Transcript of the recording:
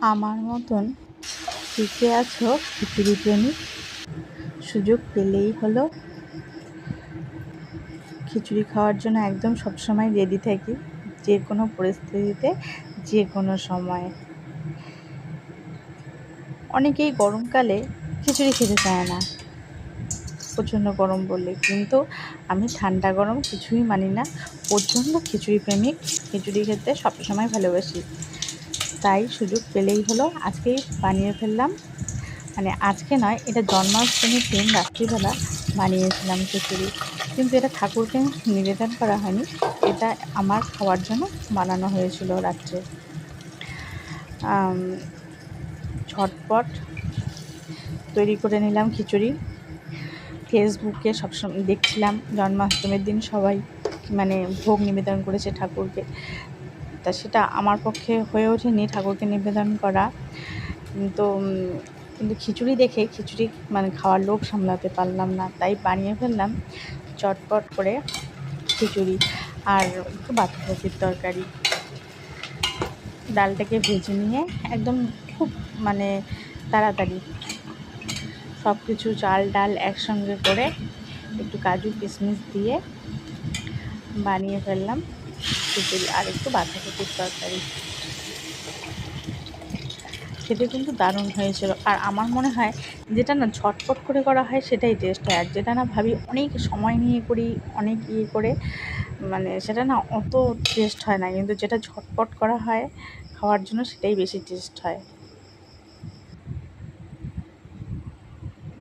আমার মতন কে কে আছো খিচুড়ি প্রেমী? সুযোগ পেলেই হলো খিচুড়ি খাওয়ার জন্য একদম সবসময় রেডি থাকি, যে কোনো পরিস্থিতিতে, যে কোনো সময়। অনেকেই গরমকালে খিচুড়ি খেতে চায় না, প্রচণ্ড গরম বললে, কিন্তু আমি ঠান্ডা গরম কিছুই মানি না, প্রচণ্ড খিচুড়ি প্রেমিক। খিচুড়ি খেতে সবসময় ভালোবাসি, তাই সুযোগ পেলেই হলো আজকেই বানিয়ে ফেললাম। মানে আজকে নয়, এটা জন্মাষ্টমীর দিন রাত্রিবেলা বানিয়েছিলাম খিচুড়ি, কিন্তু এটা ঠাকুরকে নিবেদন করা হয়নি, এটা আমার খাওয়ার জন্য বানানো হয়েছিল রাত্রে। ঝটপট তৈরি করে নিলাম খিচুড়ি। ফেসবুকে সবসময় দেখছিলাম জন্মাষ্টমীর দিন সবাই মানে ভোগ নিবেদন করেছে ঠাকুরকে, তা সেটা আমার পক্ষে হয়ে ওঠেনি ঠাকুরকে নিবেদন করা। কিন্তু খিচুড়ি দেখে খিচুড়ি মানে খাওয়ার লোভ সামলাতে পারলাম না, তাই বানিয়ে ফেললাম চটপট করে খিচুড়ি আর একটু বাঁধাকপির তরকারি। ডালটাকে ভেজে নিয়ে একদম খুব মানে তাড়াতাড়ি সব কিছু চাল ডাল একসঙ্গে করে একটু কাজু কিশমিশ দিয়ে বানিয়ে ফেললাম খিচুড়ি আর একটু বাঁধাকপির তরকারি। খেতে কিন্তু দারুণ হয়েছিল। আর আমার মনে হয় যেটা না ঝটপট করে করা হয় সেটাই টেস্ট হয়, আর যেটা না ভাবি অনেক সময় নিয়ে করি, অনেক করে মানে সেটা না অত টেস্ট হয় না, কিন্তু যেটা ঝটপট করা হয় খাওয়ার জন্য সেটাই বেশি টেস্ট হয়।